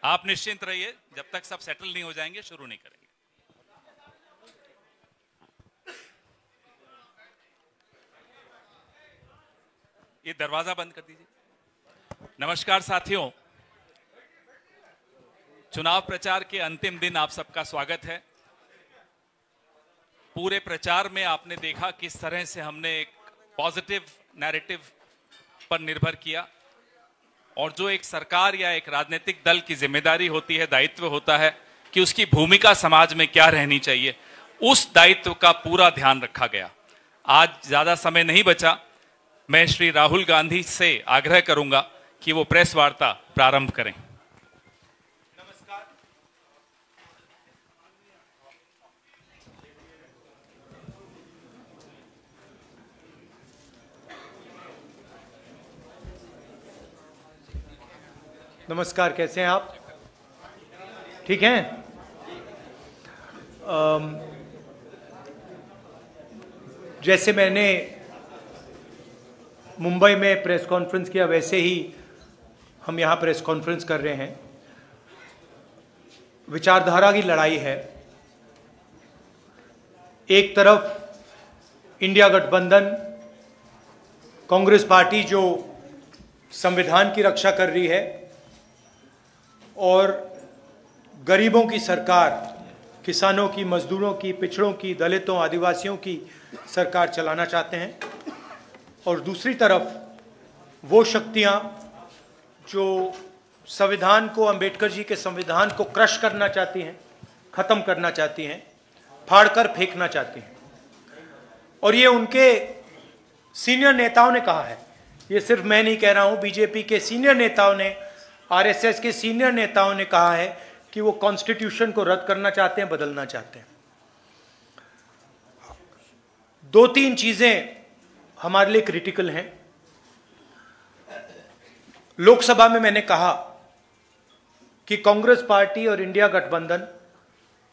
आप निश्चिंत रहिए, जब तक सब सेटल नहीं हो जाएंगे शुरू नहीं करेंगे। ये दरवाजा बंद कर दीजिए। नमस्कार साथियों, चुनाव प्रचार के अंतिम दिन आप सबका स्वागत है। पूरे प्रचार में आपने देखा किस तरह से हमने एक पॉजिटिव नैरेटिव पर निर्भर किया, और जो एक सरकार या एक राजनीतिक दल की जिम्मेदारी होती है, दायित्व होता है कि उसकी भूमिका समाज में क्या रहनी चाहिए, उस दायित्व का पूरा ध्यान रखा गया। आज ज्यादा समय नहीं बचा, मैं श्री राहुल गांधी से आग्रह करूंगा कि वो प्रेस वार्ता प्रारंभ करें। नमस्कार, कैसे हैं आप? ठीक हैं? जैसे मैंने मुंबई में प्रेस कॉन्फ्रेंस किया, वैसे ही हम यहाँ प्रेस कॉन्फ्रेंस कर रहे हैं। विचारधारा की लड़ाई है। एक तरफ इंडिया गठबंधन, कांग्रेस पार्टी जो संविधान की रक्षा कर रही है और गरीबों की सरकार, किसानों की, मजदूरों की, पिछड़ों की, दलितों, आदिवासियों की सरकार चलाना चाहते हैं, और दूसरी तरफ वो शक्तियां जो संविधान को, अंबेडकर जी के संविधान को क्रश करना चाहती हैं, खत्म करना चाहती हैं, फाड़कर फेंकना चाहती हैं। और ये उनके सीनियर नेताओं ने कहा है, ये सिर्फ मैं नहीं कह रहा हूं, बीजेपी के सीनियर नेताओं ने, आरएसएस के सीनियर नेताओं ने कहा है कि वो कॉन्स्टिट्यूशन को रद्द करना चाहते हैं, बदलना चाहते हैं। दो तीन चीजें हमारे लिए क्रिटिकल हैं। लोकसभा में मैंने कहा कि कांग्रेस पार्टी और इंडिया गठबंधन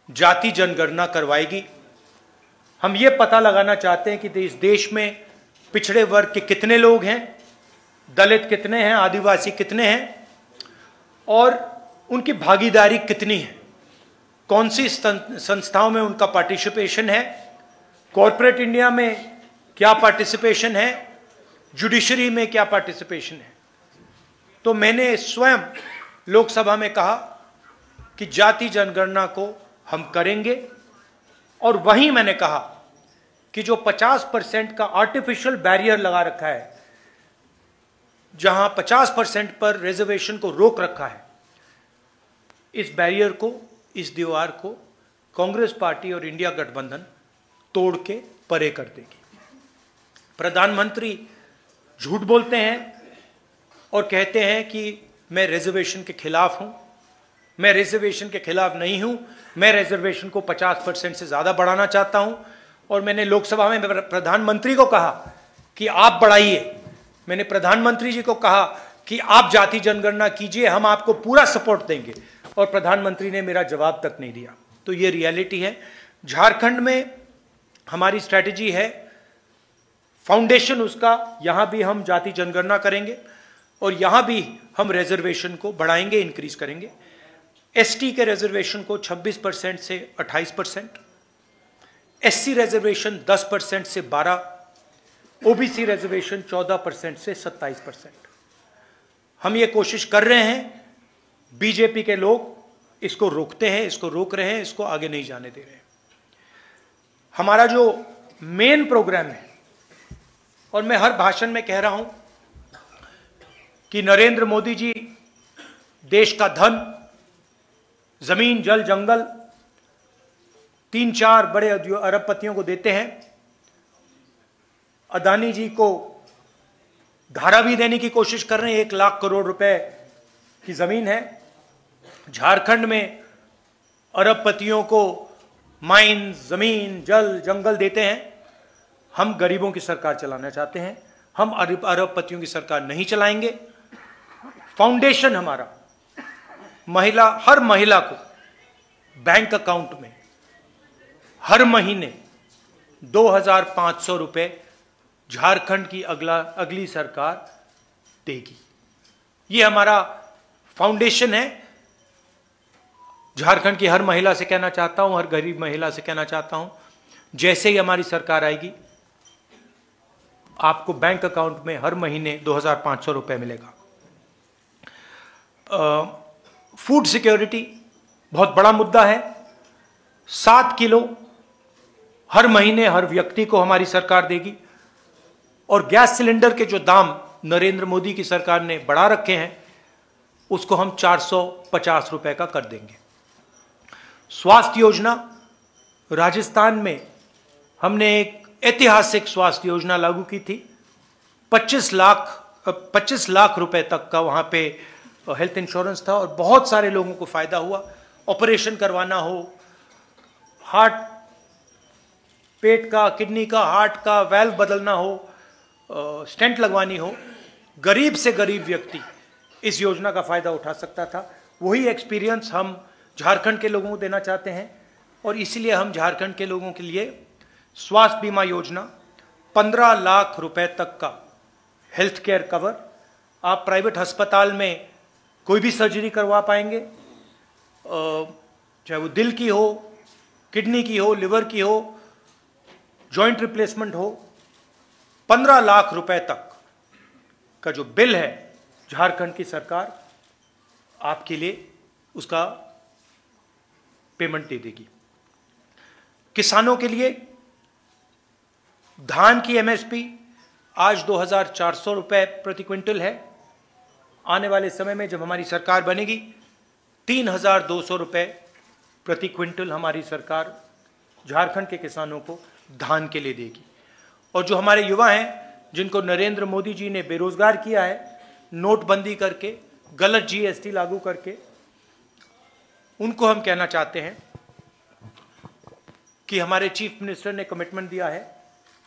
जाति जनगणना करवाएगी। हम ये पता लगाना चाहते हैं कि इस देश में पिछड़े वर्ग के कितने लोग हैं, दलित कितने हैं, आदिवासी कितने हैं, और उनकी भागीदारी कितनी है, कौन सी संस्थाओं में उनका पार्टिसिपेशन है, कॉरपोरेट इंडिया में क्या पार्टिसिपेशन है, जुडिशरी में क्या पार्टिसिपेशन है। तो मैंने स्वयं लोकसभा में कहा कि जाति जनगणना को हम करेंगे, और वहीं मैंने कहा कि जो 50% का आर्टिफिशियल बैरियर लगा रखा है, जहां 50% पर रिजर्वेशन को रोक रखा है, इस बैरियर को, इस दीवार को कांग्रेस पार्टी और इंडिया गठबंधन तोड़ के परे कर देगी। प्रधानमंत्री झूठ बोलते हैं और कहते हैं कि मैं रिजर्वेशन के खिलाफ हूं। मैं रिजर्वेशन के खिलाफ नहीं हूं, मैं रिजर्वेशन को 50% से ज्यादा बढ़ाना चाहता हूं। और मैंने लोकसभा में प्रधानमंत्री को कहा कि आप बढ़ाइए, मैंने प्रधानमंत्री जी को कहा कि आप जाति जनगणना कीजिए, हम आपको पूरा सपोर्ट देंगे, और प्रधानमंत्री ने मेरा जवाब तक नहीं दिया। तो ये रियलिटी है। झारखंड में हमारी स्ट्रैटेजी है, फाउंडेशन उसका, यहां भी हम जाति जनगणना करेंगे और यहां भी हम रिजर्वेशन को बढ़ाएंगे, इंक्रीज करेंगे। एसटी के रिजर्वेशन को 26% से 28%, एससी रिजर्वेशन 10% से 12%, ओबीसी रिजर्वेशन 14% से 27%। हम ये कोशिश कर रहे हैं। बीजेपी के लोग इसको रोकते हैं, इसको रोक रहे हैं, इसको आगे नहीं जाने दे रहे हैं। हमारा जो मेन प्रोग्राम है, और मैं हर भाषण में कह रहा हूं कि नरेंद्र मोदी जी देश का धन, जमीन, जल, जंगल 3-4 बड़े अरबपतियों को देते हैं। अदानी जी को धारा भी देने की कोशिश कर रहे हैं, 1 लाख करोड़ रुपए की जमीन है। झारखंड में अरबपतियों को माइन, जमीन, जल, जंगल देते हैं। हम गरीबों की सरकार चलाना चाहते हैं, हम अरबपतियों की सरकार नहीं चलाएंगे। फाउंडेशन हमारा, हर महिला को बैंक अकाउंट में हर महीने 2,500 रुपए झारखंड की अगली सरकार देगी। ये हमारा फाउंडेशन है। झारखंड की हर महिला से कहना चाहता हूं, हर गरीब महिला से कहना चाहता हूं, जैसे ही हमारी सरकार आएगी आपको बैंक अकाउंट में हर महीने 2,500 रुपए मिलेगा। फूड सिक्योरिटी बहुत बड़ा मुद्दा है। 7 किलो हर महीने हर व्यक्ति को हमारी सरकार देगी। और गैस सिलेंडर के जो दाम नरेंद्र मोदी की सरकार ने बढ़ा रखे हैं उसको हम 450 रुपए का कर देंगे। स्वास्थ्य योजना, राजस्थान में हमने एक ऐतिहासिक स्वास्थ्य योजना लागू की थी। 25 लाख रुपए तक का वहां पे हेल्थ इंश्योरेंस था और बहुत सारे लोगों को फायदा हुआ। ऑपरेशन करवाना हो, हार्ट, पेट का, किडनी का, हार्ट का वाल्व बदलना हो, स्टेंट लगवानी हो, गरीब से गरीब व्यक्ति इस योजना का फायदा उठा सकता था। वही एक्सपीरियंस हम झारखंड के लोगों को देना चाहते हैं और इसलिए हम झारखंड के लोगों के लिए स्वास्थ्य बीमा योजना, 15 लाख रुपए तक का हेल्थ केयर कवर, आप प्राइवेट अस्पताल में कोई भी सर्जरी करवा पाएंगे, चाहे वो दिल की हो, किडनी की हो, लिवर की हो, जॉइंट रिप्लेसमेंट हो। 15 लाख रुपए तक का जो बिल है झारखंड की सरकार आपके लिए उसका पेमेंट दे देगी। किसानों के लिए धान की एमएसपी आज 2,400 रुपए प्रति क्विंटल है। आने वाले समय में जब हमारी सरकार बनेगी 3,200 रुपए प्रति क्विंटल हमारी सरकार झारखंड के किसानों को धान के लिए देगी। और जो हमारे युवा हैं जिनको नरेंद्र मोदी जी ने बेरोजगार किया है नोटबंदी करके, गलत जीएसटी लागू करके, उनको हम कहना चाहते हैं कि हमारे चीफ मिनिस्टर ने कमिटमेंट दिया है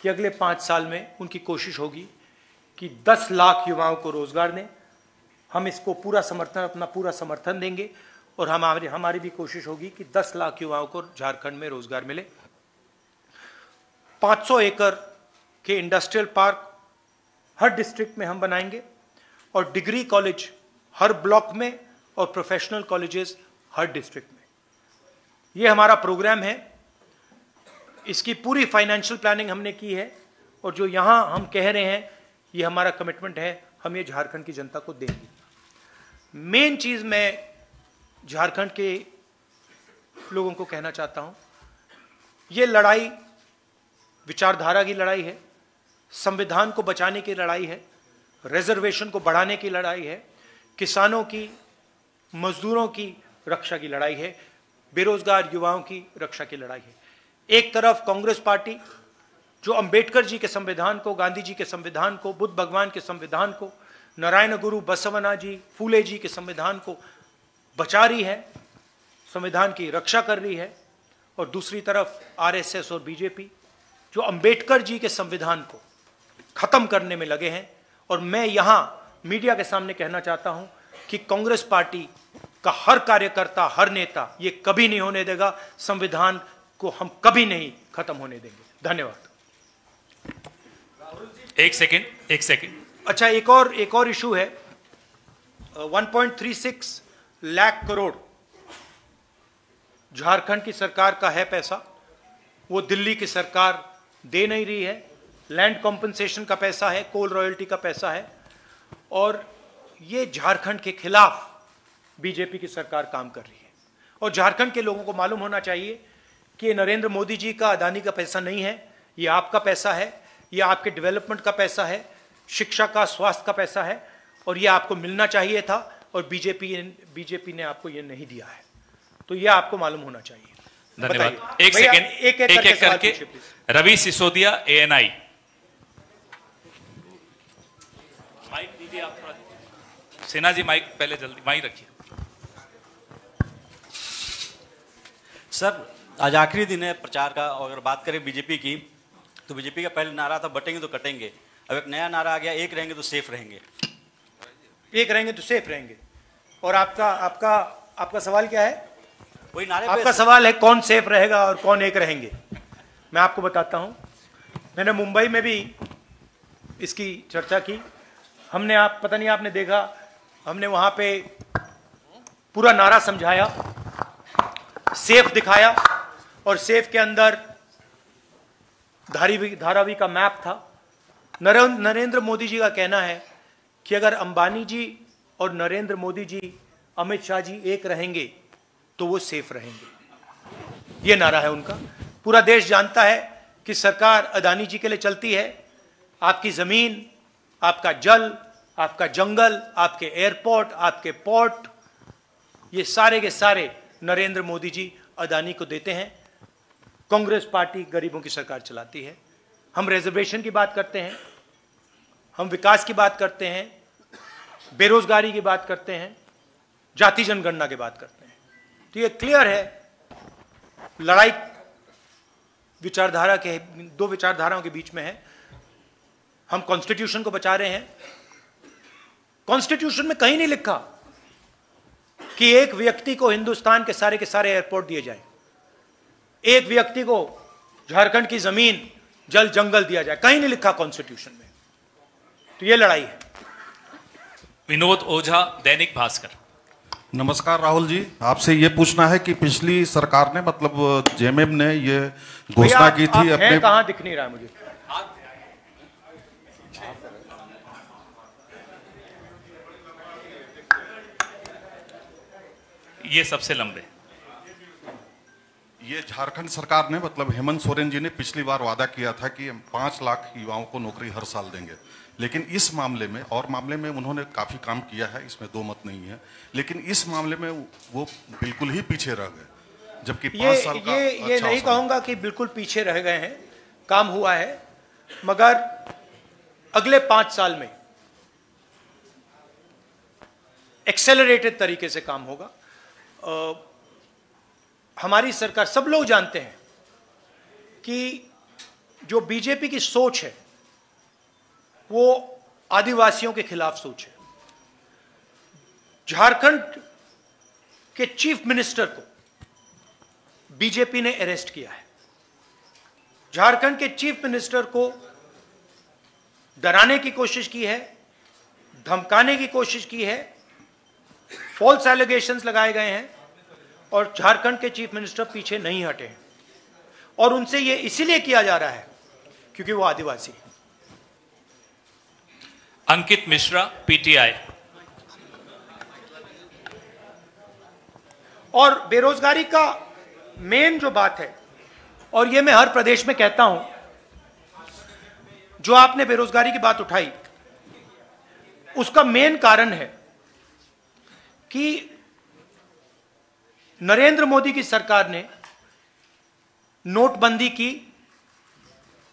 कि अगले 5 साल में उनकी कोशिश होगी कि 10 लाख युवाओं को रोजगार दें। हम इसको पूरा समर्थन, अपना पूरा समर्थन देंगे और हमारी भी कोशिश होगी कि 10 लाख युवाओं को झारखंड में रोजगार मिले। 500 एकड़ के इंडस्ट्रियल पार्क हर डिस्ट्रिक्ट में हम बनाएंगे और डिग्री कॉलेज हर ब्लॉक में और प्रोफेशनल कॉलेजेस हर डिस्ट्रिक्ट में। ये हमारा प्रोग्राम है। इसकी पूरी फाइनेंशियल प्लानिंग हमने की है और जो यहां हम कह रहे हैं ये हमारा कमिटमेंट है, हम ये झारखंड की जनता को देंगे। मेन चीज मैं झारखंड के लोगों को कहना चाहता हूं, ये लड़ाई विचारधारा की लड़ाई है, संविधान को बचाने की लड़ाई है, रिजर्वेशन को बढ़ाने की लड़ाई है, किसानों की, मजदूरों की रक्षा की लड़ाई है, बेरोजगार युवाओं की रक्षा की लड़ाई है। एक तरफ कांग्रेस पार्टी जो अंबेडकर जी के संविधान को, गांधी जी के संविधान को, बुद्ध भगवान के संविधान को, नारायण गुरु बसवना जी, फूले जी के संविधान को बचा रही है, संविधान की रक्षा कर रही है, और दूसरी तरफ आरएसएस और बीजेपी जो अंबेडकर जी के संविधान को खत्म करने में लगे हैं। और मैं यहां मीडिया के सामने कहना चाहता हूं कि कांग्रेस पार्टी का हर कार्यकर्ता, हर नेता ये कभी नहीं होने देगा, संविधान को हम कभी नहीं खत्म होने देंगे। धन्यवाद। एक सेकंड। अच्छा, एक और इशू है। 1.36 लाख करोड़ झारखंड की सरकार का है पैसा, वो दिल्ली की सरकार दे नहीं रही है। लैंड कॉम्पनसेशन का पैसा है, कोल रॉयल्टी का पैसा है, और ये झारखंड के खिलाफ बीजेपी की सरकार काम कर रही है। और झारखंड के लोगों को मालूम होना चाहिए कि ये नरेंद्र मोदी जी का, अदानी का पैसा नहीं है, ये आपका पैसा है, ये आपके डेवलपमेंट का पैसा है, शिक्षा का, स्वास्थ्य का पैसा है, और ये आपको मिलना चाहिए था और बीजेपी ने आपको ये नहीं दिया है। तो ये आपको मालूम होना चाहिए। धन्यवाद। एक सेकंड, एक करके। रवि सिसोदिया, ANI। माइक दीजिए आप थोड़ा। सिन्हा जी माइक पहले जल्दी माइक रखिए। सर, आज आखिरी दिन है प्रचार का, और अगर बात करें बीजेपी की तो बीजेपी का पहले नारा था बटेंगे तो कटेंगे। अब एक नया नारा आ गया, एक रहेंगे तो सेफ रहेंगे। एक रहेंगे तो सेफ रहेंगे। और आपका सवाल क्या है? वही नारे आपका सवाल है कौन सेफ रहेगा और कौन एक रहेंगे। मैं आपको बताता हूं, मैंने मुंबई में भी इसकी चर्चा की। हमने, आप पता नहीं आपने देखा, हमने वहां पे पूरा नारा समझाया सेफ दिखाया और सेफ के अंदर धारावी का मैप था। नरेंद्र मोदी जी का कहना है कि अगर अंबानी जी और नरेंद्र मोदी जी, अमित शाह जी एक रहेंगे तो वो सेफ रहेंगे। ये नारा है उनका। पूरा देश जानता है कि सरकार अदानी जी के लिए चलती है। आपकी जमीन, आपका जल, आपका जंगल, आपके एयरपोर्ट, आपके पोर्ट, ये सारे के सारे नरेंद्र मोदी जी अदानी को देते हैं। कांग्रेस पार्टी गरीबों की सरकार चलाती है। हम रिजर्वेशन की बात करते हैं, हम विकास की बात करते हैं, बेरोजगारी की बात करते हैं, जाति जनगणना की बात करते हैं। तो ये क्लियर है, लड़ाई विचारधारा के, दो विचारधाराओं के बीच में है। हम कॉन्स्टिट्यूशन को बचा रहे हैं। कॉन्स्टिट्यूशन में कहीं नहीं लिखा कि एक व्यक्ति को हिंदुस्तान के सारे एयरपोर्ट दिए जाए, एक व्यक्ति को झारखंड की जमीन, जल, जंगल दिया जाए। कहीं नहीं लिखा कॉन्स्टिट्यूशन में। तो ये लड़ाई है। विनोद ओझा, दैनिक भास्कर। नमस्कार राहुल जी, आपसे ये पूछना है कि पिछली सरकार ने, मतलब जेएमएम ने ये घोषणा की थी अपने, कहां दिख नहीं रहा है मुझे। ये सबसे लंबे। ये झारखंड सरकार ने, मतलब हेमंत सोरेन जी ने पिछली बार वादा किया था कि हम 5 लाख युवाओं को नौकरी हर साल देंगे। लेकिन इस मामले में और मामले में उन्होंने काफी काम किया है, इसमें दो मत नहीं है, लेकिन इस मामले में वो बिल्कुल ही पीछे रह गए। जबकि 5 साल का ये नहीं कहूंगा कि बिल्कुल पीछे रह गए हैं, काम हुआ है, मगर अगले 5 साल में एक्सेलरेटेड तरीके से काम होगा। हमारी सरकार, सब लोग जानते हैं कि जो बीजेपी की सोच है वो आदिवासियों के खिलाफ सोच है। झारखंड के चीफ मिनिस्टर को बीजेपी ने अरेस्ट किया है। झारखंड के चीफ मिनिस्टर को डराने की कोशिश की है, धमकाने की कोशिश की है, फॉल्स एलिगेशंस लगाए गए हैं और झारखंड के चीफ मिनिस्टर पीछे नहीं हटे हैं। और उनसे यह इसीलिए किया जा रहा है क्योंकि वो आदिवासी है। अंकित मिश्रा, पीटीआई। और बेरोजगारी का मेन जो बात है, और ये मैं हर प्रदेश में कहता हूं, जो आपने बेरोजगारी की बात उठाई, उसका मेन कारण है कि नरेंद्र मोदी की सरकार ने नोटबंदी की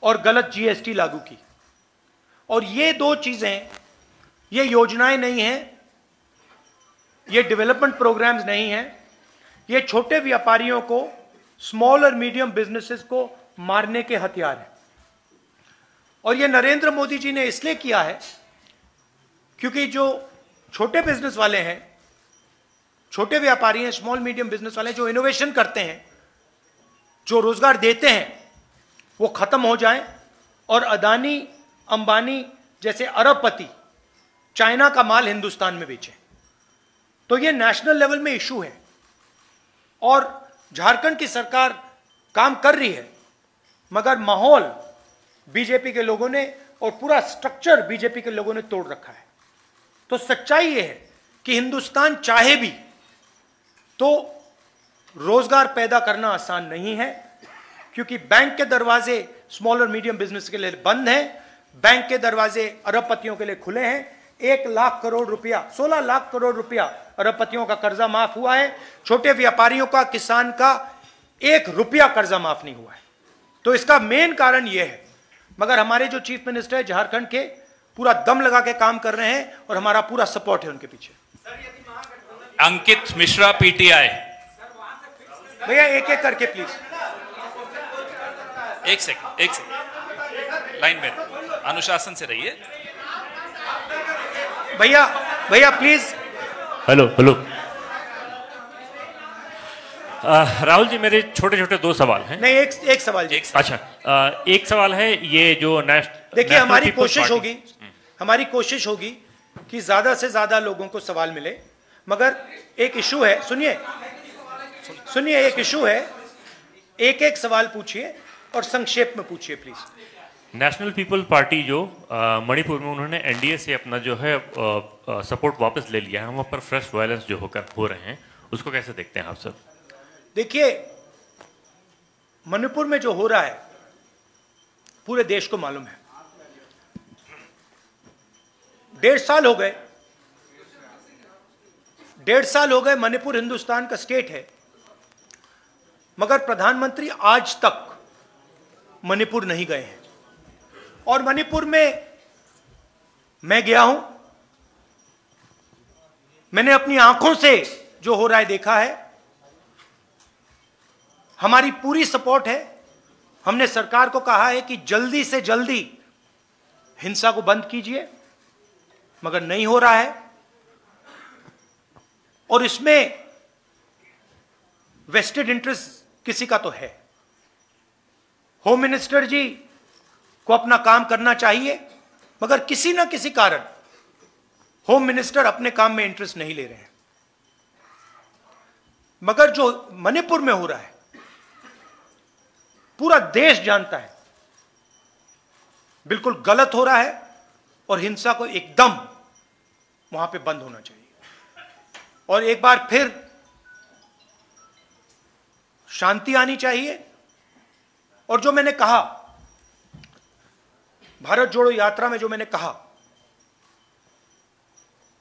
और गलत जीएसटी लागू की। और ये दो चीजें, ये योजनाएं नहीं हैं, ये डेवलपमेंट प्रोग्राम्स नहीं हैं, ये छोटे व्यापारियों को, स्मॉल और मीडियम बिजनेसेस को मारने के हथियार हैं। और ये नरेंद्र मोदी जी ने इसलिए किया है क्योंकि जो छोटे बिजनेस वाले हैं, छोटे व्यापारी हैं, स्मॉल मीडियम बिजनेस वाले जो इनोवेशन करते हैं, जो रोजगार देते हैं, वो खत्म हो जाए और अदानी, अंबानी जैसे अरबपति चाइना का माल हिंदुस्तान में बेचे। तो ये नेशनल लेवल में इशू है और झारखंड की सरकार काम कर रही है, मगर माहौल बीजेपी के लोगों ने और पूरा स्ट्रक्चर बीजेपी के लोगों ने तोड़ रखा है। तो सच्चाई ये है कि हिंदुस्तान चाहे भी तो रोजगार पैदा करना आसान नहीं है, क्योंकि बैंक के दरवाजे स्मॉल और मीडियम बिजनेस के लिए बंद हैं, बैंक के दरवाजे अरबपतियों के लिए खुले हैं। 1 लाख करोड़ रुपया, 16 लाख करोड़ रुपया अरबपतियों का कर्जा माफ हुआ है। छोटे व्यापारियों का, किसान का 1 रुपया कर्जा माफ नहीं हुआ है। तो इसका मेन कारण यह है। मगर हमारे जो चीफ मिनिस्टर है झारखंड के, पूरा दम लगा के काम कर रहे हैं और हमारा पूरा सपोर्ट है उनके पीछे। अंकित मिश्रा, पीटीआई। भैया एक एक करके प्लीज। एक सेकंड लाइन में, अनुशासन से रहिए। भैया प्लीज। हेलो राहुल जी, मेरे छोटे छोटे 2 सवाल हैं। नहीं, एक सवाल जी। अच्छा, एक सवाल है ये जो देखिए, हमारी कोशिश होगी कि ज्यादा से ज्यादा लोगों को सवाल मिले, मगर एक इशू है। सुनिए, सुनिए, एक इशू है, एक एक सवाल पूछिए और संक्षेप में पूछिए प्लीज। नेशनल पीपल पार्टी जो मणिपुर में उन्होंने एनडीए से अपना जो है सपोर्ट वापस ले लिया है, वहाँ पर फ्रेश वायलेंस जो हो रहे हैं, उसको कैसे देखते हैं आप सर? देखिए, मणिपुर में जो हो रहा है पूरे देश को मालूम है। 1.5 साल हो गए मणिपुर हिंदुस्तान का स्टेट है, मगर प्रधानमंत्री आज तक मणिपुर नहीं गए हैं। और मणिपुर में मैं गया हूं, मैंने अपनी आंखों से जो हो रहा है देखा है। हमारी पूरी सपोर्ट है। हमने सरकार को कहा है कि जल्दी से जल्दी हिंसा को बंद कीजिए, मगर नहीं हो रहा है। और इसमें वेस्टेड इंटरेस्ट किसी का तो है। होम मिनिस्टर जी को अपना काम करना चाहिए, मगर किसी ना किसी कारण होम मिनिस्टर अपने काम में इंटरेस्ट नहीं ले रहे हैं। मगर जो मणिपुर में हो रहा है पूरा देश जानता है बिल्कुल गलत हो रहा है, और हिंसा को एकदम वहां पे बंद होना चाहिए। और एक बार फिर शांति आनी चाहिए। और जो मैंने कहा भारत जोड़ो यात्रा में, जो मैंने कहा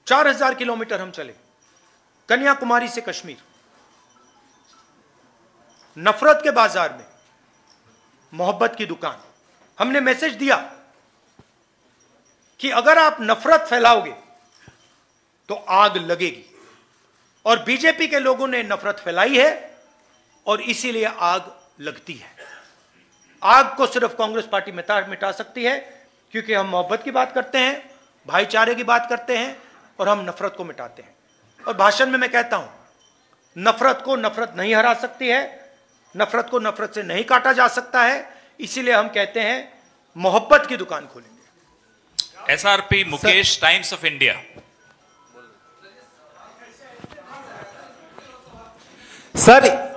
4000 किलोमीटर हम चले, कन्याकुमारी से कश्मीर, नफरत के बाजार में मोहब्बत की दुकान। हमने मैसेज दिया कि अगर आप नफरत फैलाओगे तो आग लगेगी, और बीजेपी के लोगों ने नफरत फैलाई है और इसीलिए आग लगती है। आग को सिर्फ कांग्रेस पार्टी मिटा सकती है, क्योंकि हम मोहब्बत की बात करते हैं, भाईचारे की बात करते हैं, और हम नफरत को मिटाते हैं। और भाषण में मैं कहता हूं, नफरत को नफरत नहीं हरा सकती है, नफरत को नफरत से नहीं काटा जा सकता है। इसीलिए हम कहते हैं मोहब्बत की दुकान खोलेंगे। SRP Mukesh, times of India. Sir,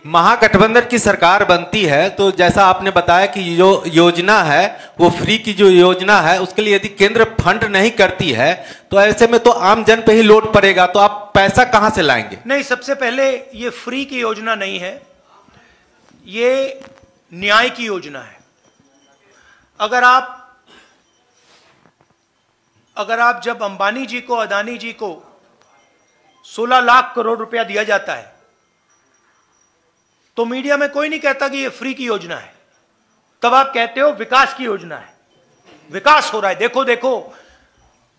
Mahagathbandhan की सरकार बनती है तो जैसा आपने बताया कि जो योजना है वो फ्री की जो योजना है, उसके लिए यदि केंद्र फंड नहीं करती है तो ऐसे में तो आम जन पे ही लोड पड़ेगा, तो आप पैसा कहां से लाएंगे? नहीं, सबसे पहले ये फ्री की योजना नहीं है, ये न्याय की योजना है। अगर आप जब अंबानी जी को, अदानी जी को 16 लाख करोड़ रुपया दिया जाता है तो मीडिया में कोई नहीं कहता कि ये फ्री की योजना है, तब आप कहते हो विकास की योजना है, विकास हो रहा है, देखो देखो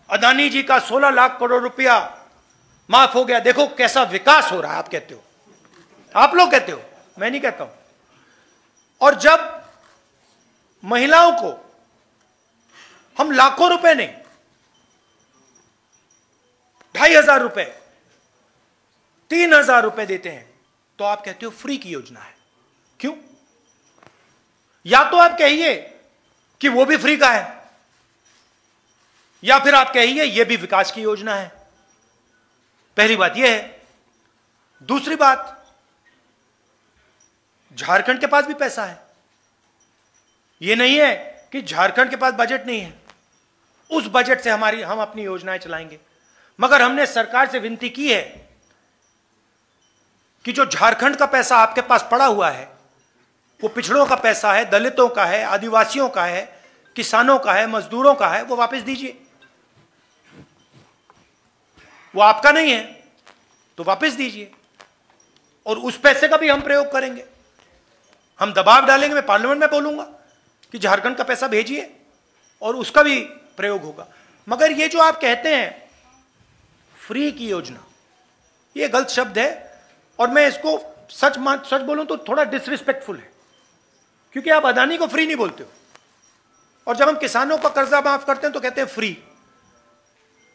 अदानी जी का 16 लाख करोड़ रुपया माफ हो गया, देखो कैसा विकास हो रहा है। आप कहते हो, आप लोग कहते हो, मैं नहीं कहता हूं। और जब महिलाओं को हम लाखों रुपए नहीं, 2500 रुपए, 3000 रुपए देते हैं तो आप कहते हो फ्री की योजना है। क्यों? या तो आप कहिए कि वो भी फ्री का है, या फिर आप कहिए ये भी विकास की योजना है। पहली बात यह है। दूसरी बात, झारखंड के पास भी पैसा है, यह नहीं है कि झारखंड के पास बजट नहीं है। उस बजट से हम अपनी योजनाएं चलाएंगे। मगर हमने सरकार से विनती की है कि जो झारखंड का पैसा आपके पास पड़ा हुआ है, वो पिछड़ों का पैसा है, दलितों का है, आदिवासियों का है, किसानों का है, मजदूरों का है, वो वापस दीजिए। वो आपका नहीं है तो वापस दीजिए, और उस पैसे का भी हम प्रयोग करेंगे। हम दबाव डालेंगे, मैं पार्लियामेंट में बोलूंगा कि झारखंड का पैसा भेजिए, और उसका भी प्रयोग होगा। मगर ये जो आप कहते हैं फ्री की योजना, ये गलत शब्द है, और मैं इसको सच बोलूं तो थोड़ा डिसरिस्पेक्टफुल है, क्योंकि आप अदानी को फ्री नहीं बोलते हो, और जब हम किसानों का कर्जा माफ करते हैं तो कहते हैं फ्री।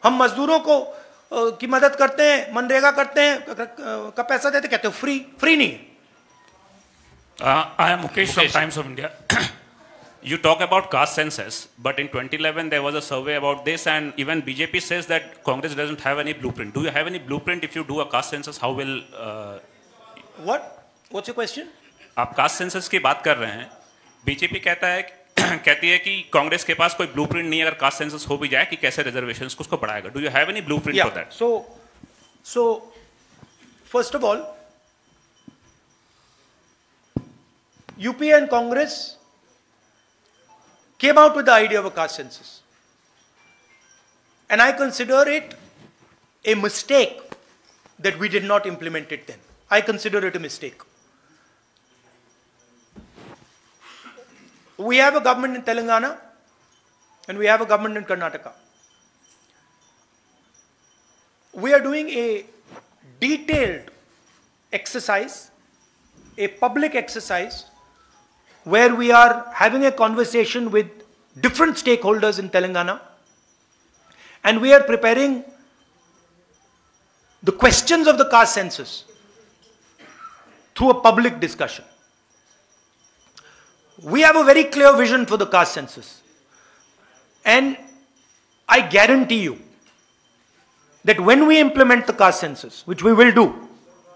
हम मजदूरों को की मदद करते हैं, मनरेगा करते हैं, का पैसा देते, कहते हो फ्री। फ्री नहीं है। I am Mukesh from Times of India. You talk about caste census, but in 2011 there was a survey about this, and even BJP says that Congress doesn't have any blueprint. Do you have any blueprint? If you do a caste census, how will What's your question? आप caste census की बात कर रहे हैं, BJP कहती है कि कांग्रेस के पास कोई ब्लूप्रिंट नहीं है, अगर कास्ट सेंसस हो भी जाए कि कैसे रिजर्वेशंस को उसको बढ़ाएगा. Do you have any blueprint for that? So first of all, UPA and Congress came out with the idea of a caste census, and I consider it a mistake that we did not implement it then. I consider it a mistake. We have a government in Telangana and we have a government in Karnataka. We are doing a detailed exercise, a public exercise, where we are having a conversation with different stakeholders in Telangana, and we are preparing the questions of the caste census through a public discussion. We have a very clear vision for the caste census, and I guarantee you that when we implement the caste census, which we will do,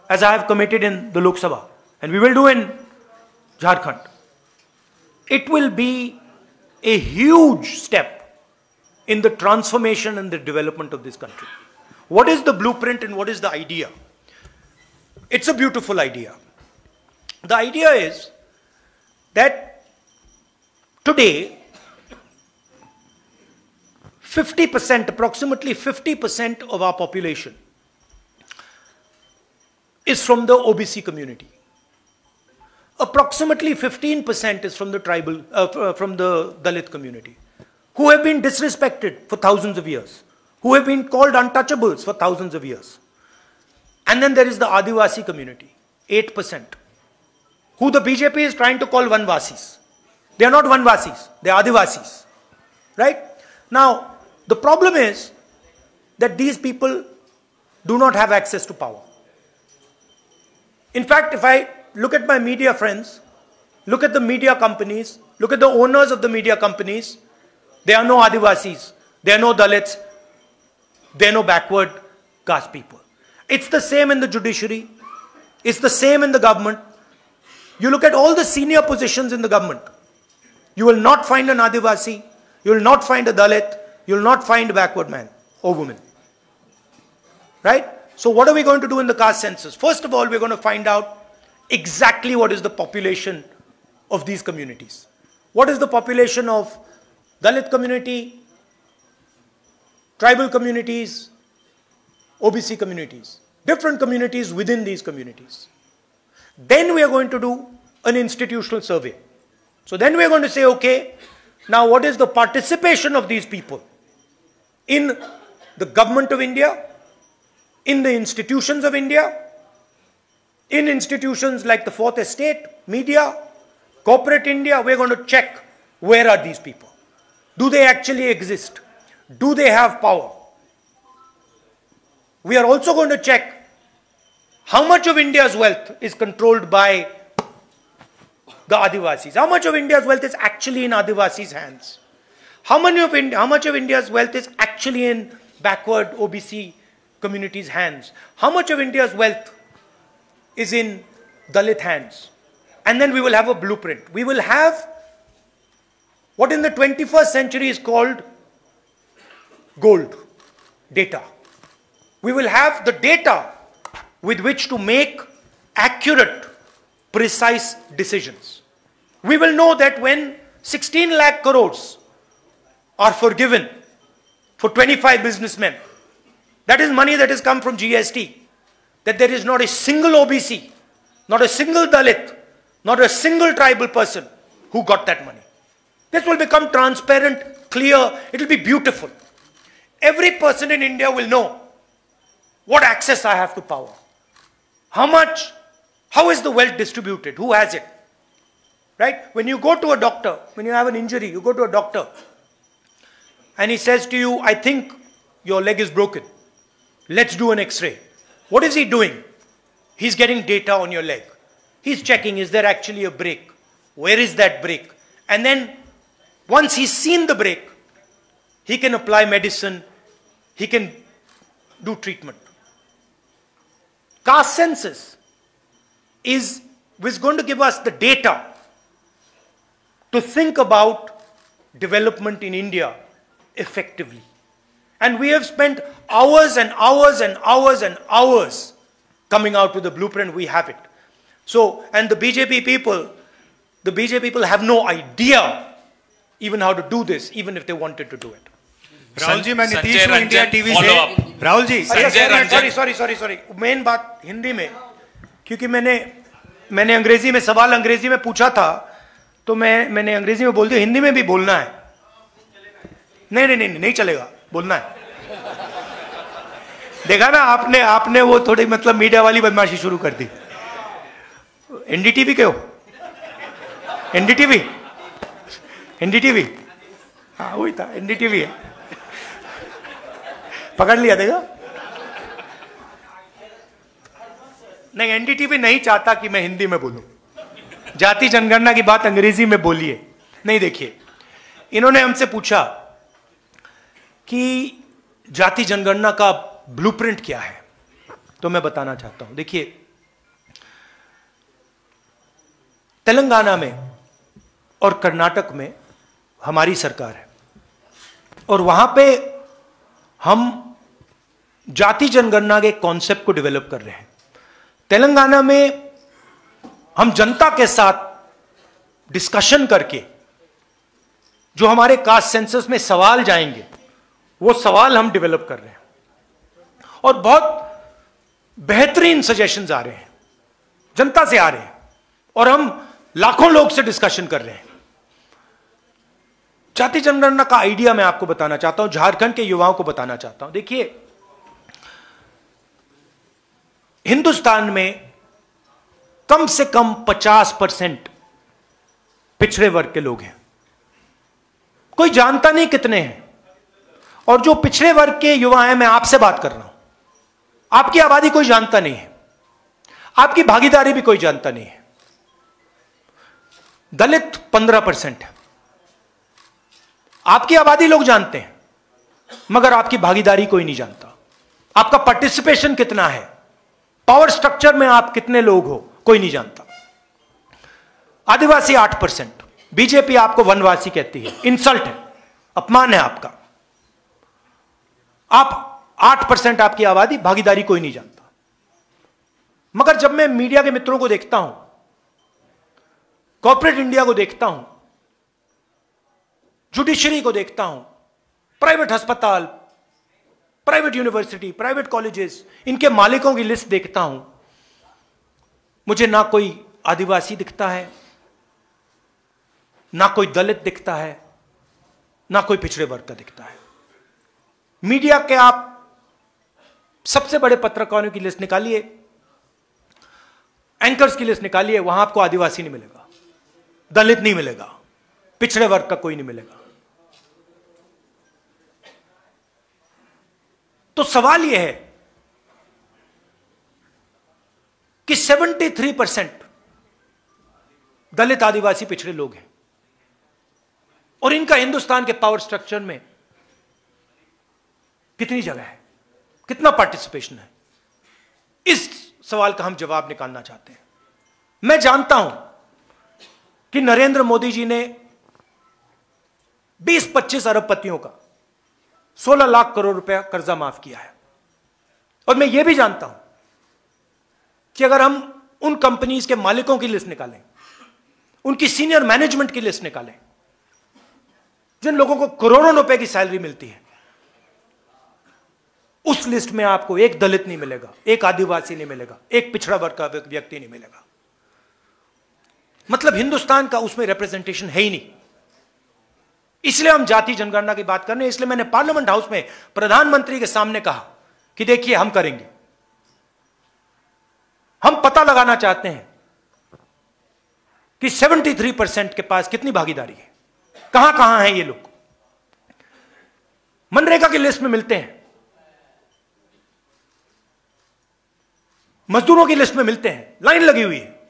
as I have committed in the Lok Sabha, and we will do in Jharkhand, it will be a huge step in the transformation and the development of this country. What is the blueprint and what is the idea? It's a beautiful idea. The idea is that today, 50%, approximately 50% of our population is from the OBC community. Approximately 15% is from the tribal, from the Dalit community, who have been disrespected for thousands of years, who have been called untouchables for thousands of years. And then there is the Adivasi community, 8%, who the BJP is trying to call Vanvasis. They are not Vanvasis, they are Adivasis. Right? Now, the problem is that these people do not have access to power. In fact, if I look at my media friends, look at the media companies, look at the owners of the media companies, there are no Adivasis, there are no Dalits, there are no backward caste people. It's the same in the judiciary, it's the same in the government. You look at all the senior positions in the government, you will not find an Adivasi, you will not find a Dalit, you will not find a backward man or woman. Right? So what are we going to do in the caste census? First of all, we're going to find out exactly what is the population of these communities. What is the population of Dalit community, tribal communities, OBC communities, different communities within these communities. Then we are going to do an institutional survey. So then we are going to say, okay, now what is the participation of these people in the government of India, in the institutions of India, in institutions like the Fourth Estate, media, corporate India. We're going to check, where are these people? Do they actually exist? Do they have power? We are also going to check how much of India's wealth is controlled by the Adivasis. How much of India's wealth is actually in Adivasis' hands? How much of India's wealth is actually in backward OBC communities' hands? How much of India's wealth is in Dalit hands? And then we will have a blueprint. We will have what in the 21st century is called gold data. We will have the data with which to make accurate, precise decisions. We will know that when 16 lakh crores are forgiven for 25 businessmen, that is money that has come from GST, that there is not a single OBC, not a single Dalit, not a single tribal person who got that money. This will become transparent, clear, it will be beautiful. Every person in India will know what access I have to power. How much, how is the wealth distributed, who has it? Right? When you go to a doctor, when you have an injury, you go to a doctor and he says to you, I think your leg is broken. Let's do an X-ray. What is he doing? He's getting data on your leg. He's checking, is there actually a break? Where is that break? And then once he's seen the break, he can apply medicine, he can do treatment. Caste census is going to give us the data to think about development in India effectively. And we have spent hours and hours and hours and hours coming out with the blueprint. We have it. So, and the BJP people have no idea even how to do this, even if they wanted to do it. Rahul ji, मैं नीतीश हूँ India TV से। Rahul ji, sorry, main बात हिंदी में, क्योंकि मैंने अंग्रेजी में सवाल अंग्रेजी में पूछा था, तो मैंने अंग्रेजी में बोल दिया, हिंदी में भी बोलना है। नहीं चलेगा, बोलना है। देखा ना आपने वो थोड़ी मतलब मीडिया वाली बदमाशी शुरू कर दी। एनडीटीवी के हो? एनडीटीवी, हाँ वही था, एनडीटीवी है। पकड़ लिया देगा? नहीं, एनडीटीवी नहीं चाहता कि मैं हिंदी में बोलूं। जाति जनगणना की बात अंग्रेजी में बोलिए। नहीं, देखिए, इन्होंने हमसे पूछा कि जाति जनगणना का ब्लूप्रिंट क्या है, तो मैं बताना चाहता हूं। देखिए, तेलंगाना में और कर्नाटक में हमारी सरकार है, और वहां पे हम जाति जनगणना के कॉन्सेप्ट को डेवलप कर रहे हैं। तेलंगाना में हम जनता के साथ डिस्कशन करके जो हमारे कास्ट सेंसस में सवाल जाएंगे, वो सवाल हम डेवलप कर रहे हैं, और बहुत बेहतरीन सजेशंस आ रहे हैं, जनता से आ रहे हैं, और हम लाखों लोग से डिस्कशन कर रहे हैं। जाति जनगणना का आइडिया मैं आपको बताना चाहता हूं, झारखंड के युवाओं को बताना चाहता हूं। देखिए, हिंदुस्तान में कम से कम 50% पिछड़े वर्ग के लोग हैं। कोई जानता नहीं कितने हैं, और जो पिछड़े वर्ग के युवा हैं, मैं आपसे बात कर रहा हूं, आपकी आबादी कोई जानता नहीं है, आपकी भागीदारी भी कोई जानता नहीं है। दलित 15% है, आपकी आबादी लोग जानते हैं, मगर आपकी भागीदारी कोई नहीं जानता। आपका पार्टिसिपेशन कितना है, पावर स्ट्रक्चर में आप कितने लोग हो, कोई नहीं जानता। आदिवासी 8%, बीजेपी आपको वनवासी कहती है, इंसल्ट है, अपमान है आपका। आप 8% आपकी आबादी, भागीदारी कोई नहीं जानता। मगर जब मैं मीडिया के मित्रों को देखता हूं, कॉर्पोरेट इंडिया को देखता हूं, जुडिशरी को देखता हूं, प्राइवेट अस्पताल, प्राइवेट यूनिवर्सिटी, प्राइवेट कॉलेजेस, इनके मालिकों की लिस्ट देखता हूं, मुझे ना कोई आदिवासी दिखता है, ना कोई दलित दिखता है, ना कोई पिछड़े वर्ग का दिखता है। मीडिया के आप सबसे बड़े पत्रकारों की लिस्ट निकालिए, एंकर्स की लिस्ट निकालिए, वहां आपको आदिवासी नहीं मिलेगा, दलित नहीं मिलेगा, पिछड़े वर्ग का कोई नहीं मिलेगा। तो सवाल यह है कि 73% दलित, आदिवासी, पिछड़े लोग हैं, और इनका हिंदुस्तान के पावर स्ट्रक्चर में कितनी जगह है, कितना पार्टिसिपेशन है? इस सवाल का हम जवाब निकालना चाहते हैं। मैं जानता हूं कि नरेंद्र मोदी जी ने 20-25 अरबपतियों का 16 लाख करोड़ रुपया कर्जा माफ किया है, और मैं यह भी जानता हूं कि अगर हम उन कंपनीज के मालिकों की लिस्ट निकालें, उनकी सीनियर मैनेजमेंट की लिस्ट निकालें, जिन लोगों को करोड़ों रुपए की सैलरी मिलती है, उस लिस्ट में आपको एक दलित नहीं मिलेगा, एक आदिवासी नहीं मिलेगा, एक पिछड़ा वर्ग का व्यक्ति नहीं मिलेगा। मतलब हिंदुस्तान का उसमें रिप्रेजेंटेशन है ही नहीं। इसलिए हम जाति जनगणना की बात कर रहे हैं। इसलिए मैंने पार्लियामेंट हाउस में प्रधानमंत्री के सामने कहा कि देखिए, हम करेंगे, हम पता लगाना चाहते हैं कि 73% के पास कितनी भागीदारी है, कहां कहां हैं ये लोग। मनरेगा की लिस्ट में मिलते हैं, मजदूरों की लिस्ट में मिलते हैं, लाइन लगी हुई है।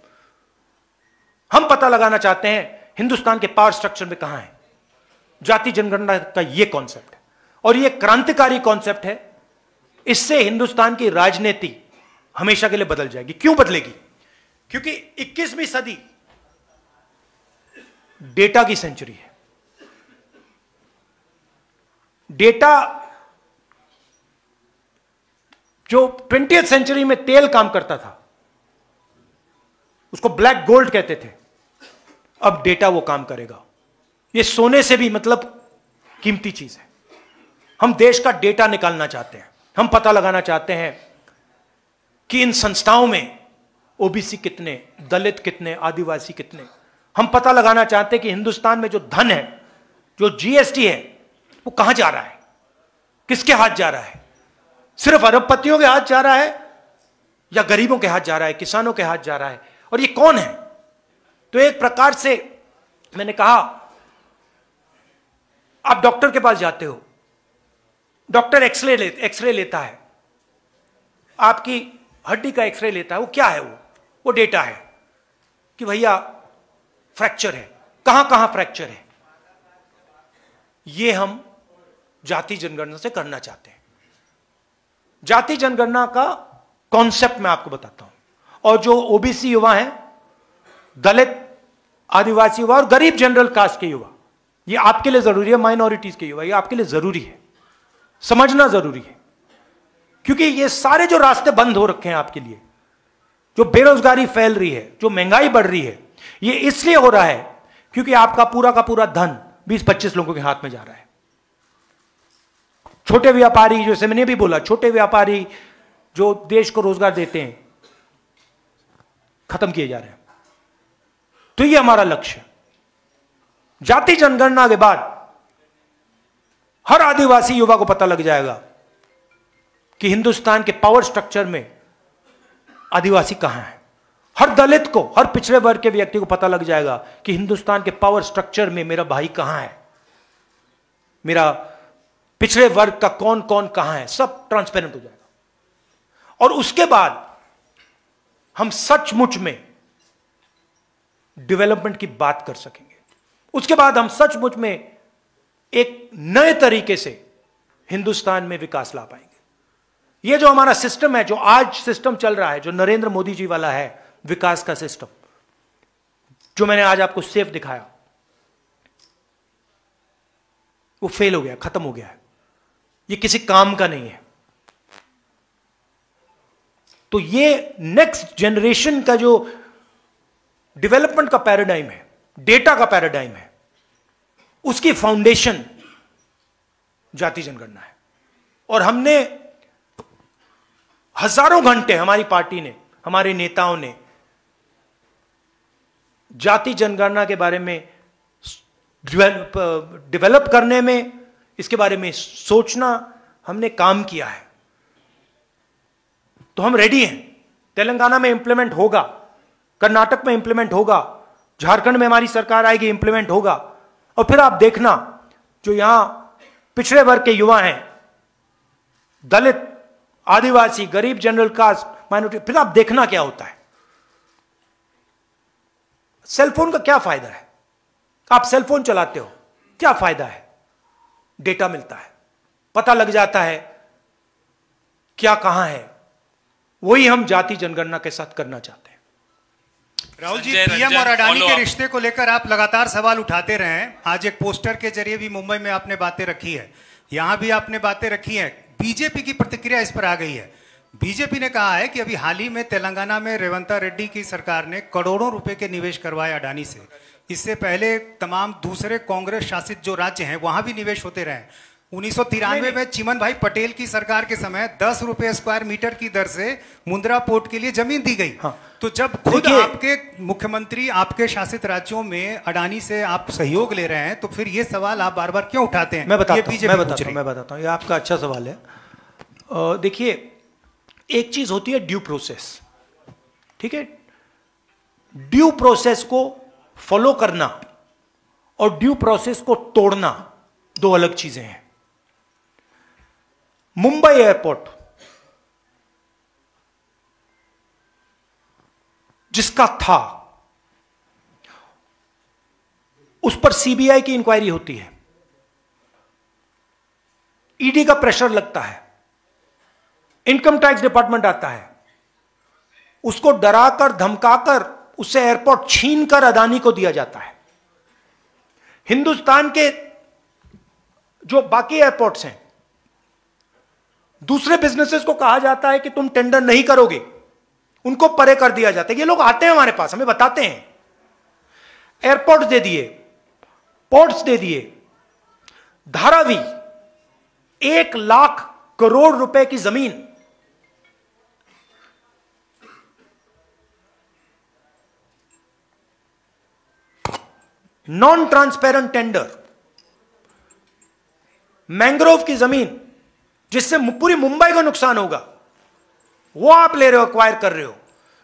हम पता लगाना चाहते हैं हिंदुस्तान के पावर स्ट्रक्चर में कहां है। जाति जनगणना का यह कॉन्सेप्ट है, और यह क्रांतिकारी कॉन्सेप्ट है। इससे हिंदुस्तान की राजनीति हमेशा के लिए बदल जाएगी। क्यों बदलेगी? क्योंकि 21वीं सदी डेटा की सेंचुरी है। डेटा जो 20th सेंचुरी में तेल काम करता था उसको ब्लैक गोल्ड कहते थे, अब डेटा वो काम करेगा। ये सोने से भी मतलब कीमती चीज है। हम देश का डेटा निकालना चाहते हैं, हम पता लगाना चाहते हैं कि इन संस्थाओं में ओबीसी कितने, दलित कितने, आदिवासी कितने। हम पता लगाना चाहते हैं कि हिंदुस्तान में जो धन है, जो जीएसटी है, वो कहां जा रहा है, किसके हाथ जा रहा है। सिर्फ अरबपतियों के हाथ जा रहा है या गरीबों के हाथ जा रहा है, किसानों के हाथ जा रहा है, और ये कौन है। तो एक प्रकार से मैंने कहा, आप डॉक्टर के पास जाते हो, डॉक्टर एक्सरे लेता है, आपकी हड्डी का एक्सरे लेता है, वो क्या है, वो डेटा है कि भैया फ्रैक्चर है, कहां कहां फ्रैक्चर है। ये हम जाति जनगणना से करना चाहते हैं। जाति जनगणना का कॉन्सेप्ट मैं आपको बताता हूं, और जो ओबीसी युवा हैं, दलित, आदिवासी युवा और गरीब जनरल कास्ट के युवा, ये आपके लिए जरूरी है। माइनॉरिटीज के युवा, ये आपके लिए जरूरी है, समझना जरूरी है। क्योंकि ये सारे जो रास्ते बंद हो रखे हैं आपके लिए, जो बेरोजगारी फैल रही है, जो महंगाई बढ़ रही है, ये इसलिए हो रहा है क्योंकि आपका पूरा का पूरा धन 20-25 लोगों के हाथ में जा रहा है। छोटे व्यापारी, जैसे मैंने भी बोला, छोटे व्यापारी जो देश को रोजगार देते हैं, खत्म किए जा रहे हैं। तो ये हमारा लक्ष्य है। जाति जनगणना के बाद हर आदिवासी युवा को पता लग जाएगा कि हिंदुस्तान के पावर स्ट्रक्चर में आदिवासी कहां है। हर दलित को, हर पिछड़े वर्ग के व्यक्ति को पता लग जाएगा कि हिंदुस्तान के पावर स्ट्रक्चर में मेरा भाई कहां है, मेरा पिछड़े वर्ग का कौन कौन कहां है, सब ट्रांसपेरेंट हो जाएगा। और उसके बाद हम सचमुच में डेवलपमेंट की बात कर सकेंगे। उसके बाद हम सचमुच में एक नए तरीके से हिंदुस्तान में विकास ला पाएंगे। यह जो हमारा सिस्टम है, जो आज सिस्टम चल रहा है, जो नरेंद्र मोदी जी वाला है विकास का सिस्टम, जो मैंने आज आपको सेफ दिखाया, वो फेल हो गया, खत्म हो गया है। ये किसी काम का नहीं है। तो ये नेक्स्ट जनरेशन का जो डेवलपमेंट का पैराडाइम है, डेटा का पैराडाइम है, उसकी फाउंडेशन जाति जनगणना है। और हमने हजारों घंटे, हमारी पार्टी ने, हमारे नेताओं ने जाति जनगणना के बारे में डेवलप करने में, इसके बारे में सोचना, हमने काम किया है। तो हम रेडी हैं। तेलंगाना में इंप्लीमेंट होगा, कर्नाटक में इंप्लीमेंट होगा, झारखंड में हमारी सरकार आएगी, इंप्लीमेंट होगा। और फिर आप देखना, जो यहां पिछड़े वर्ग के युवा हैं, दलित, आदिवासी, गरीब, जनरल कास्ट, माइनॉरिटी, फिर आप देखना क्या होता है। सेलफोन का क्या फायदा है? आप सेलफोन चलाते हो, क्या फायदा है? डेटा मिलता है, पता लग जाता है क्या कहां है। वही हम जाति जनगणना के साथ करना चाहते हैं। राहुल जी, पीएम और अडानी के रिश्ते को लेकर आप लगातार सवाल उठाते रहे हैं। आज एक पोस्टर के जरिए भी मुंबई में आपने बातें रखी है, यहां भी आपने बातें रखी हैं। बीजेपी की प्रतिक्रिया इस पर आ गई है। बीजेपी ने कहा है कि अभी हाल ही में तेलंगाना में रेवंत रेड्डी की सरकार ने करोड़ों रुपए के निवेश करवाए अडानी से। इससे पहले तमाम दूसरे कांग्रेस शासित जो राज्य हैं वहां भी निवेश होते रहे। 1993 में चिमन भाई पटेल की सरकार के समय 10 रुपए स्क्वायर मीटर की दर से मुंद्रा पोर्ट के लिए जमीन दी गई। हाँ। तो जब खुद आपके मुख्यमंत्री आपके शासित राज्यों में अडानी से आप सहयोग ले रहे हैं, तो फिर ये सवाल आप बार बार क्यों उठाते हैं? मैं बताता हूं, ये आपका अच्छा सवाल है। देखिए, एक चीज होती है ड्यू प्रोसेस, ठीक है। ड्यू प्रोसेस को फॉलो करना और ड्यू प्रोसेस को तोड़ना दो अलग चीजें हैं। मुंबई एयरपोर्ट जिसका था, उस पर सीबीआई की इंक्वायरी होती है, ईडी का प्रेशर लगता है, इनकम टैक्स डिपार्टमेंट आता है, उसको डराकर धमकाकर उससे एयरपोर्ट छीनकर अदानी को दिया जाता है। हिंदुस्तान के जो बाकी एयरपोर्ट्स हैं, दूसरे बिजनेसेस को कहा जाता है कि तुम टेंडर नहीं करोगे, उनको परे कर दिया जाता है। ये लोग आते हैं हमारे पास, हमें बताते हैं एयरपोर्ट दे दिए, पोर्ट्स दे दिए, धारावी 1 लाख करोड़ रुपए की जमीन नॉन ट्रांसपेरेंट टेंडर, मैंग्रोव की जमीन जिससे पूरी मुंबई को नुकसान होगा, वो आप ले रहे हो, एक्वायर कर रहे हो।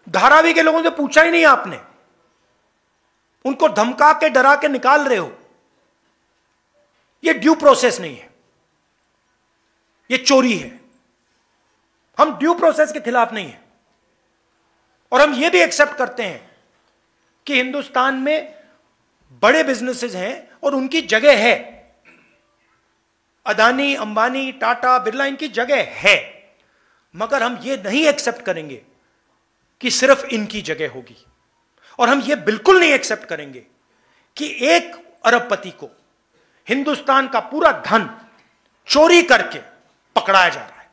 धारावी के लोगों से पूछा ही नहीं आपने, उनको धमका के डरा के निकाल रहे हो। ये ड्यू प्रोसेस नहीं है, ये चोरी है। हम ड्यू प्रोसेस के खिलाफ नहीं है, और हम ये भी एक्सेप्ट करते हैं कि हिंदुस्तान में बड़े बिजनेसेस हैं और उनकी जगह है। अदानी, अंबानी, टाटा, बिरला, इनकी जगह है, मगर हम ये नहीं एक्सेप्ट करेंगे कि सिर्फ इनकी जगह होगी। और हम ये बिल्कुल नहीं एक्सेप्ट करेंगे कि एक अरबपति को हिंदुस्तान का पूरा धन चोरी करके पकड़ाया जा रहा है।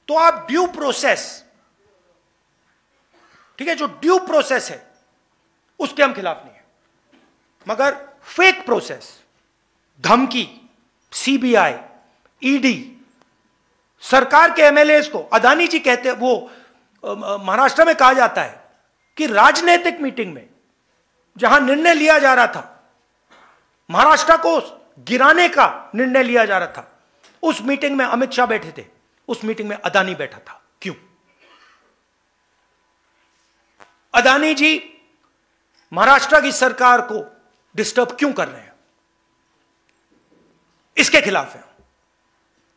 तो आप ड्यू प्रोसेस, ठीक है, जो ड्यू प्रोसेस है उसके हम खिलाफ नहीं है, मगर फेक प्रोसेस, धमकी, सीबीआई, ईडी, सरकार के एमएलए को, अदानी जी कहते हैं, वो महाराष्ट्र में कहा जाता है कि राजनीतिक मीटिंग में जहां निर्णय लिया जा रहा था, महाराष्ट्र को गिराने का निर्णय लिया जा रहा था, उस मीटिंग में अमित शाह बैठे थे, उस मीटिंग में अदानी बैठा था। क्यों? अदानी जी महाराष्ट्र की सरकार को डिस्टर्ब क्यों कर रहे हैं? इसके खिलाफ है।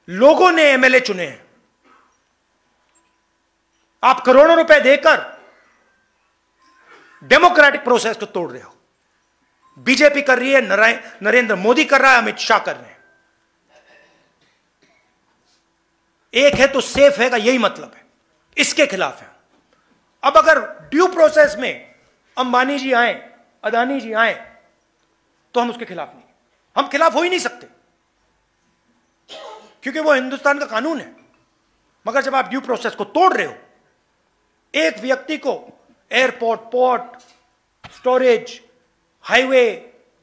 लोगों ने एमएलए चुने हैं, आप करोड़ों रुपए देकर डेमोक्रेटिक प्रोसेस को तोड़ रहे हो। बीजेपी कर रही है, नरेंद्र मोदी कर रहा है, अमित शाह कर रहे हैं। एक है तो सेफ है का यही मतलब है, इसके खिलाफ है। अब अगर ड्यू प्रोसेस में अंबानी जी आए, अदानी जी आए, तो हम उसके खिलाफ नहीं, हम खिलाफ हो ही नहीं सकते, क्योंकि वो हिंदुस्तान का कानून है। मगर जब आप ड्यू प्रोसेस को तोड़ रहे हो, एक व्यक्ति को airport, port, storage, highway,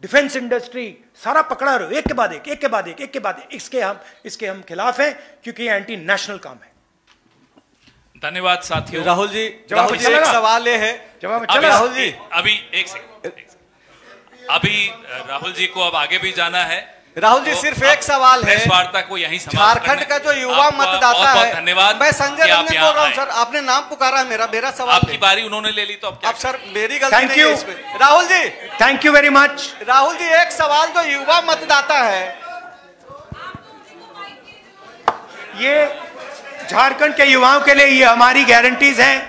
defence industry सारा पकड़ा रहे हो, एक के बाद एक, एक के बाद एक, एक के बाद एक, इसके हम खिलाफ हैं, क्योंकि ये एंटी नेशनल काम है। धन्यवाद साथियों। राहुल जी एक सवाल ये है, जवाब राहुल जी अभी एक सेकंड, अभी राहुल जी को अब आगे भी जाना है। राहुल जी सिर्फ एक सवाल है, वार्ता को यहीं झारखंड का जो युवा मतदाता है, धन्यवाद। मैं संजय रंजन बोल रहा हूं सर, आपने नाम पुकारा है, मेरा सवाल आपकी बारी उन्होंने ले ली तो अब सर मेरी गलती नहीं है इसमें। Rahul ji thank you very much. Rahul ji एक सवाल, जो युवा मतदाता है, ये झारखंड के युवाओं के लिए ये हमारी गारंटीज हैं।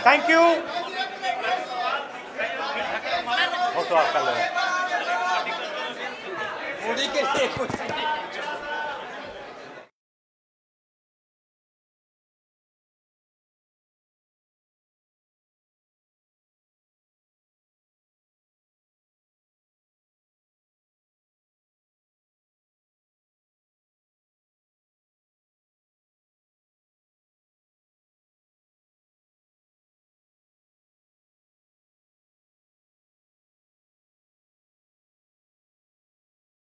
Thank you. मोदी के लिए